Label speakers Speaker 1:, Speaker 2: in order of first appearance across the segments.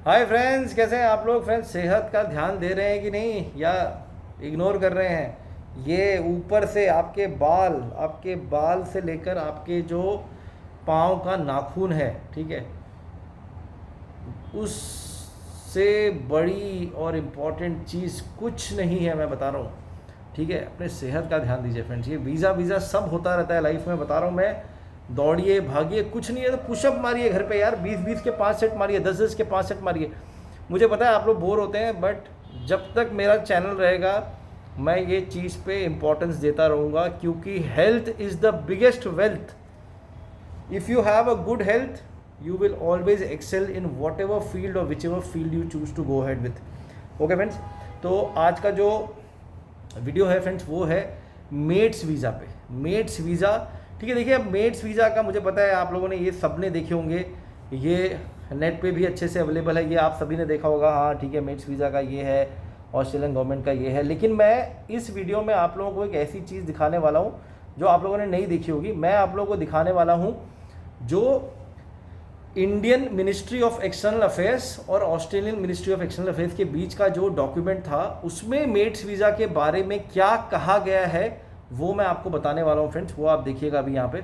Speaker 1: Hi friends, कैसे हैं आप लोग। फ्रेंड्स, सेहत का ध्यान दे रहे हैं कि नहीं, या इग्नोर कर रहे हैं। ये ऊपर से आपके बाल से लेकर आपके जो पाँव का नाखून है, ठीक है, उससे बड़ी और इम्पॉर्टेंट चीज़ कुछ नहीं है, मैं बता रहा हूँ। ठीक है, अपने सेहत का ध्यान दीजिए फ्रेंड्स। ये वीज़ा वीज़ा सब होता रहता है लाइफ में, बता रहा हूँ मैं। दौड़िए भागिए, कुछ नहीं है तो पुशअप मारिए घर पे यार, 20-20 के 5 सेट मारिए, 10-10 के 5 सेट मारिए। मुझे पता है आप लोग बोर होते हैं, बट जब तक मेरा चैनल रहेगा मैं ये चीज़ पे इम्पोर्टेंस देता रहूँगा, क्योंकि health is the biggest wealth. If you have a good health, you will always excel in whatever field or whichever field you choose to go ahead with. Okay friends, तो आज का जो वीडियो है friends वो है mats visa पे। Mats visa, ठीक है। देखिए, अब मेट्स वीज़ा का मुझे पता है आप लोगों ने ये सब ने देखे होंगे, ये नेट पे भी अच्छे से अवेलेबल है, ये आप सभी ने देखा होगा। हाँ ठीक है, मेट्स वीज़ा का ये है, ऑस्ट्रेलियन गवर्नमेंट का ये है। लेकिन मैं इस वीडियो में आप लोगों को एक ऐसी चीज़ दिखाने वाला हूँ जो आप लोगों ने नहीं देखी होगी। मैं आप लोगों को दिखाने वाला हूँ जो Indian ministry of external affairs और Australian ministry of external affairs के बीच का जो डॉक्यूमेंट था, उसमें मेट्स वीज़ा के बारे में क्या कहा गया है वो मैं आपको बताने वाला हूँ फ्रेंड्स। वो आप देखिएगा अभी यहाँ पे,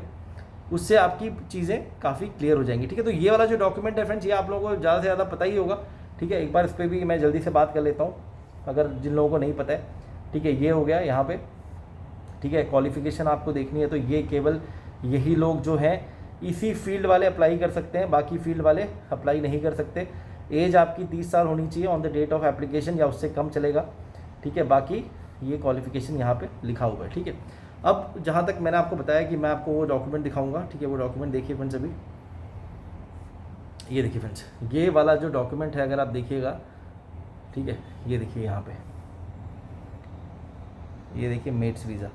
Speaker 1: उससे आपकी चीज़ें काफ़ी क्लियर हो जाएंगी। ठीक है, तो ये वाला जो डॉक्यूमेंट है फ्रेंड्स, ये आप लोगों को ज़्यादा से ज़्यादा पता ही होगा। ठीक है, एक बार इस पर भी मैं जल्दी से बात कर लेता हूँ अगर जिन लोगों को नहीं पता है। ठीक है, ये हो गया यहाँ पे। ठीक है, क्वालिफिकेशन आपको देखनी है तो ये केवल यही लोग जो हैं इसी फील्ड वाले अप्लाई कर सकते हैं, बाकी फील्ड वाले अप्लाई नहीं कर सकते। एज आपकी 30 साल होनी चाहिए on the date of application, या उससे कम चलेगा। ठीक है, बाकी ये क्वालिफिकेशन यहाँ पे लिखा हुआ है। ठीक है, अब जहाँ तक मैंने आपको बताया कि मैं आपको वो डॉक्यूमेंट दिखाऊंगा। ठीक है, वो डॉक्यूमेंट देखिए फ्रेंड्स अभी। ये देखिए फ्रेंड्स, ये वाला जो डॉक्यूमेंट है अगर आप देखिएगा, ठीक है, ये देखिए यहाँ पे, ये देखिए मेट्स वीज़ा,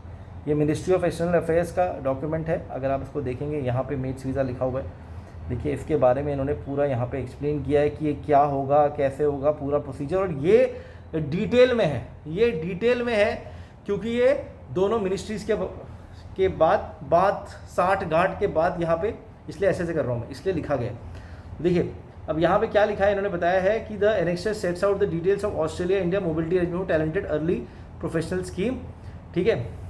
Speaker 1: ये मिनिस्ट्री ऑफ एक्सटर्नल अफेयर्स का डॉक्यूमेंट है। अगर आप इसको देखेंगे यहाँ पे मेट्स वीज़ा लिखा हुआ है। देखिए, इसके बारे में इन्होंने पूरा यहाँ पे एक्सप्लेन किया है कि ये क्या होगा, कैसे होगा, पूरा प्रोसीजर। और ये डिटेल में है, ये डिटेल में है, क्योंकि ये दोनों मिनिस्ट्रीज़ के बाद 60 गांठ के बाद यहाँ पे, इसलिए ऐसे कर रहा हूँ मैं, इसलिए लिखा गया। देखिए अब यहाँ पे क्या लिखा है, इन्होंने बताया है कि the annexure sets out the details of Australia India mobility arrangement talented early professional scheme. ठीक है,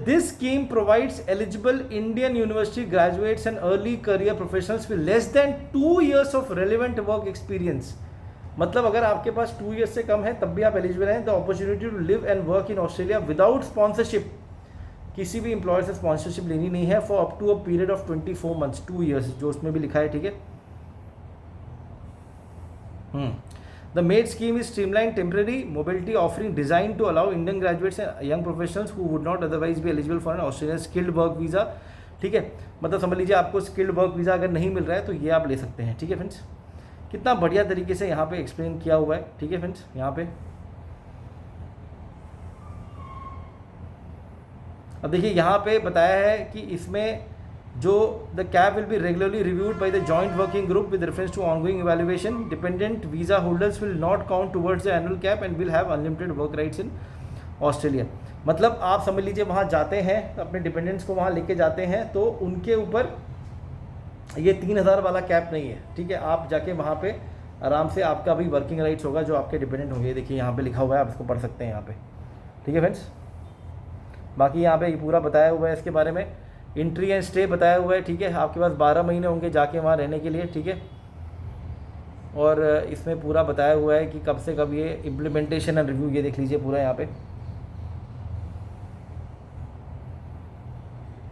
Speaker 1: this scheme provides eligible Indian university graduates and early career professionals with less than 2 years of relevant work experience। मतलब अगर आपके पास 2 years से कम है तब भी आप एलिजिबल हैं। The opportunity to live and work in Australia without sponsorship, किसी भी एम्प्लॉयर से स्पॉन्सरशिप लेनी नहीं है, for up to a period of 24 months, 2 years जो उसमें भी लिखा है। ठीक है, The MAID scheme is streamlined temporary mobility offering designed to allow Indian graduates and young professionals who would not otherwise be eligible for an Australian skilled work visa। ठीक है, मतलब समझ लीजिए आपको स्किल्ड वर्क वीज़ा अगर नहीं मिल रहा है तो ये आप ले सकते हैं। ठीक है फ्रेंड्स, कितना बढ़िया तरीके से यहाँ पे एक्सप्लेन किया हुआ है। ठीक है फ्रेंड्स, यहाँ पे अब देखिए यहाँ पे बताया है कि इसमें जो the cap will be regularly reviewed by the joint working group with reference to ongoing evaluation. Dependent visa holders will not count towards the annual cap and will have unlimited work rights in Australia. मतलब आप समझ लीजिए वहाँ जाते हैं, अपने dependents को वहाँ लेके जाते हैं, तो उनके ऊपर ये 3000 वाला कैप नहीं है। ठीक है, आप जाके वहाँ पे आराम से आपका भी वर्किंग राइट्स होगा जो आपके डिपेंडेंट होंगे। देखिए यहाँ पे लिखा हुआ है, आप इसको पढ़ सकते हैं यहाँ पे। ठीक है फ्रेंड्स, बाकी यहाँ पे ये पूरा बताया हुआ है इसके बारे में, एंट्री एंड स्टे बताया हुआ है। ठीक है, आपके पास 12 महीने होंगे जाके वहाँ रहने के लिए। ठीक है, और इसमें पूरा बताया हुआ है कि कब से कब ये इम्प्लीमेंटेशन एंड रिव्यू, ये देख लीजिए पूरा यहाँ पे।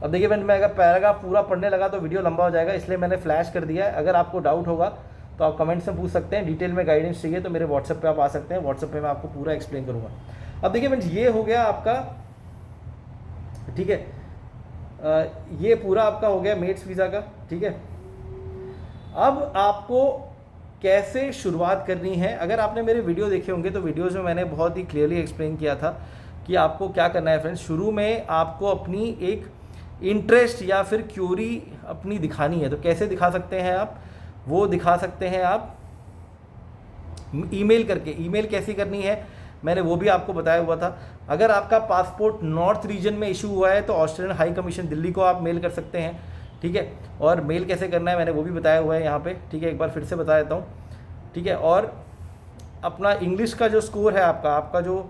Speaker 1: अब देखिए फ्रेंड, मैं अगर पैराग्राफ पूरा पढ़ने लगा तो वीडियो लंबा हो जाएगा, इसलिए मैंने फ्लैश कर दिया है। अगर आपको डाउट होगा तो आप कमेंट्स में पूछ सकते हैं। डिटेल में गाइडेंस चाहिए तो मेरे व्हाट्सएप पे आप आ सकते हैं, व्हाट्सएप पे मैं आपको पूरा एक्सप्लेन करूँगा। अब देखिए फ्रेंड्स, ये हो गया आपका, ठीक है, ये पूरा आपका हो गया मेट्स वीज़ा का। ठीक है, अब आपको कैसे शुरुआत करनी है। अगर आपने मेरे वीडियो देखे होंगे तो वीडियोज़ में मैंने बहुत ही क्लियरली एक्सप्लेन किया था कि आपको क्या करना है फ्रेंड्स। शुरू में आपको अपनी एक इंटरेस्ट या फिर क्यूरी अपनी दिखानी है। तो कैसे दिखा सकते हैं आप, वो दिखा सकते हैं आप ईमेल करके। ईमेल कैसी करनी है मैंने वो भी आपको बताया हुआ था। अगर आपका पासपोर्ट नॉर्थ रीजन में इशू हुआ है तो ऑस्ट्रेलियन हाई कमीशन दिल्ली को आप मेल कर सकते हैं। ठीक है। और मेल कैसे करना है मैंने वो भी बताया हुआ है यहाँ पे, ठीक है, एक बार फिर से बता देता हूँ, ठीक है। और अपना इंग्लिश का जो स्कोर है, आपका जो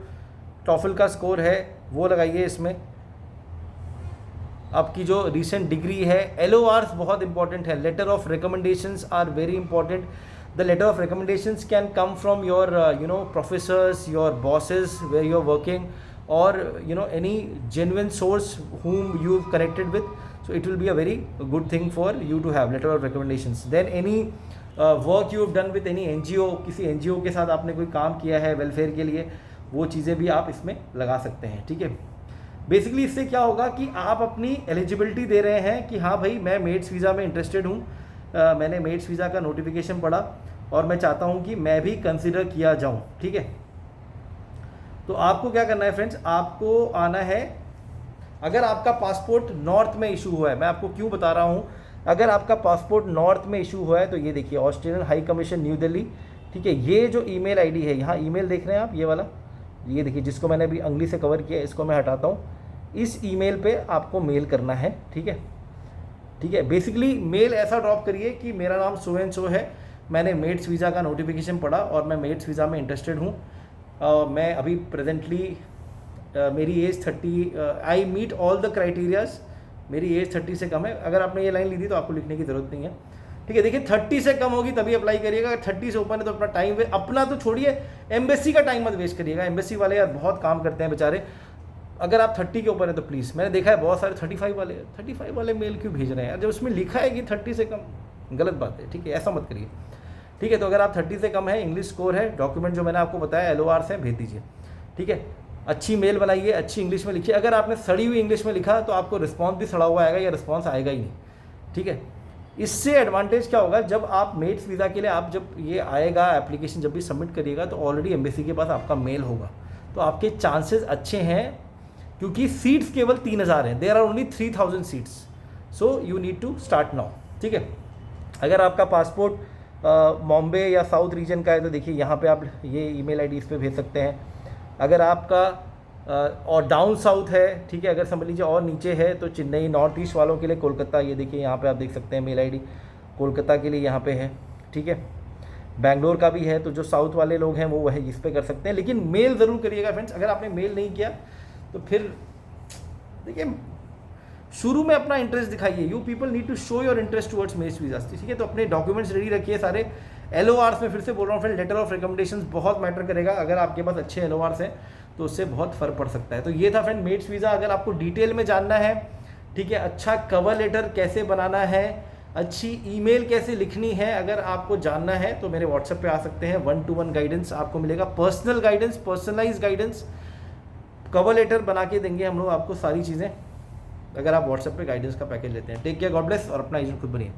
Speaker 1: टॉफल का स्कोर है वो लगाइए इसमें। आपकी जो रिसेंट डिग्री है, LORs बहुत इंपॉर्टेंट है, letter of recommendations are very important. The letter of recommendations can come from your professors, your bosses where you are working, or any genuine source whom you've connected with, so it will be a very good thing for you to have letter of recommendations. Then any work you have done with any NGO, किसी NGO के साथ आपने कोई काम किया है welfare के लिए, वो चीज़ें भी आप इसमें लगा सकते हैं, ठीक है। बेसिकली इससे क्या होगा कि आप अपनी एलिजिबिलिटी दे रहे हैं कि हाँ भाई मैं मेड्स वीज़ा में इंटरेस्टेड हूँ, मैंने मेड्स वीज़ा का नोटिफिकेशन पढ़ा और मैं चाहता हूँ कि मैं भी कंसिडर किया जाऊँ, ठीक है। तो आपको क्या करना है फ्रेंड्स, आपको आना है, अगर आपका पासपोर्ट नॉर्थ में इशू हुआ है, मैं आपको क्यों बता रहा हूँ, अगर आपका पासपोर्ट नॉर्थ में इशू हुआ है तो ये देखिए Australian high commission new Delhi, ठीक है। ये जो ईमेल आईडी है, यहाँ ईमेल देख रहे हैं आप, ये वाला, ये देखिए जिसको मैंने अभी अंगली से कवर किया, इसको मैं हटाता हूँ, इस ईमेल पे आपको मेल करना है, ठीक है, ठीक है। बेसिकली मेल ऐसा ड्रॉप करिए कि मेरा नाम सो एंड सो है, मैंने मेड्स वीज़ा का नोटिफिकेशन पढ़ा और मैं मेड्स वीज़ा में इंटरेस्टेड हूँ, मैं अभी प्रेजेंटली मेरी age 30, I meet all the criterias, मेरी एज 30 से कम है। अगर आपने ये लाइन ली थी तो आपको लिखने की ज़रूरत नहीं है, ठीक है। देखिए 30 से कम होगी तभी अप्लाई करिएगा, अगर 30 से ऊपर है तो अपना टाइम अपना तो छोड़िए, एम्बेसी का टाइम मत वेस्ट करिएगा, एम्बेसी वाले यार बहुत काम करते हैं बेचारे। अगर आप 30 के ऊपर है तो प्लीज़, मैंने देखा है बहुत सारे 35 वाले मेल क्यों भेज रहे हैं यार, जब उसमें लिखा है कि 30 से कम, गलत बात है, ठीक है, ऐसा मत करिए, ठीक है। तो अगर आप 30 से कम है, इंग्लिश स्कोर है, डॉक्यूमेंट जो मैंने आपको बताया LORs हैं, भेज दीजिए, ठीक है। अच्छी मेल बनाइए, अच्छी इंग्लिश में लिखिए, अगर आपने सड़ी हुई इंग्लिश में लिखा तो आपको रिस्पॉन्स भी सड़ा हुआ आएगा या रिस्पॉन्स आएगा ही नहीं, ठीक है। इससे एडवांटेज क्या होगा, जब आप मेड्स वीज़ा के लिए आप जब ये आएगा एप्लीकेशन जब भी सबमिट करिएगा तो ऑलरेडी एम्बेसी के पास आपका मेल होगा, तो आपके चांसेस अच्छे हैं, क्योंकि सीट्स केवल 3000 हैं, there are only 3000 seats, so you need to start now, ठीक है। अगर आपका पासपोर्ट बॉम्बे या साउथ रीजन का है तो देखिए यहाँ पे आप ये ईमेल आईडी इस पे भेज सकते हैं। अगर आपका और डाउन साउथ है, ठीक है, अगर समझ लीजिए और नीचे है तो चेन्नई, नॉर्थ ईस्ट वालों के लिए कोलकाता, ये देखिए यहाँ पे आप देख सकते हैं मेल आईडी कोलकाता के लिए यहाँ पे है, ठीक है। बैंगलोर का भी है, तो जो साउथ वाले लोग हैं वो वही इस पर कर सकते हैं, लेकिन मेल ज़रूर करिएगा फ्रेंड्स। अगर आपने मेल नहीं किया तो फिर देखिए शुरू में अपना इंटरेस्ट दिखाइए, you people need to show your interest towards MATES visa, ठीक है। तो अपने डॉक्यूमेंट्स रेडी रखिए सारे, LORs में फिर से बोल रहा हूँ फ्रेंड, लेटर ऑफ रिकमेंडेशंस बहुत मैटर करेगा, अगर आपके पास अच्छे LORs हैं तो उससे बहुत फ़र्क पड़ सकता है। तो ये था फ्रेंड मेड्स वीज़ा। अगर आपको डिटेल में जानना है, ठीक है, अच्छा कवर लेटर कैसे बनाना है, अच्छी ईमेल कैसे लिखनी है, अगर आपको जानना है तो मेरे व्हाट्सएप पे आ सकते हैं, 1-to-1 गाइडेंस आपको मिलेगा, personal guidance, personalize guidance, cover letter बना के देंगे हम लोग आपको सारी चीज़ें, अगर आप व्हाट्सएप पे गाइडेंस का पैकेज लेते हैं। टेक केयर, गॉड ब्लेस, और अपना एजेंट खुद बनिए।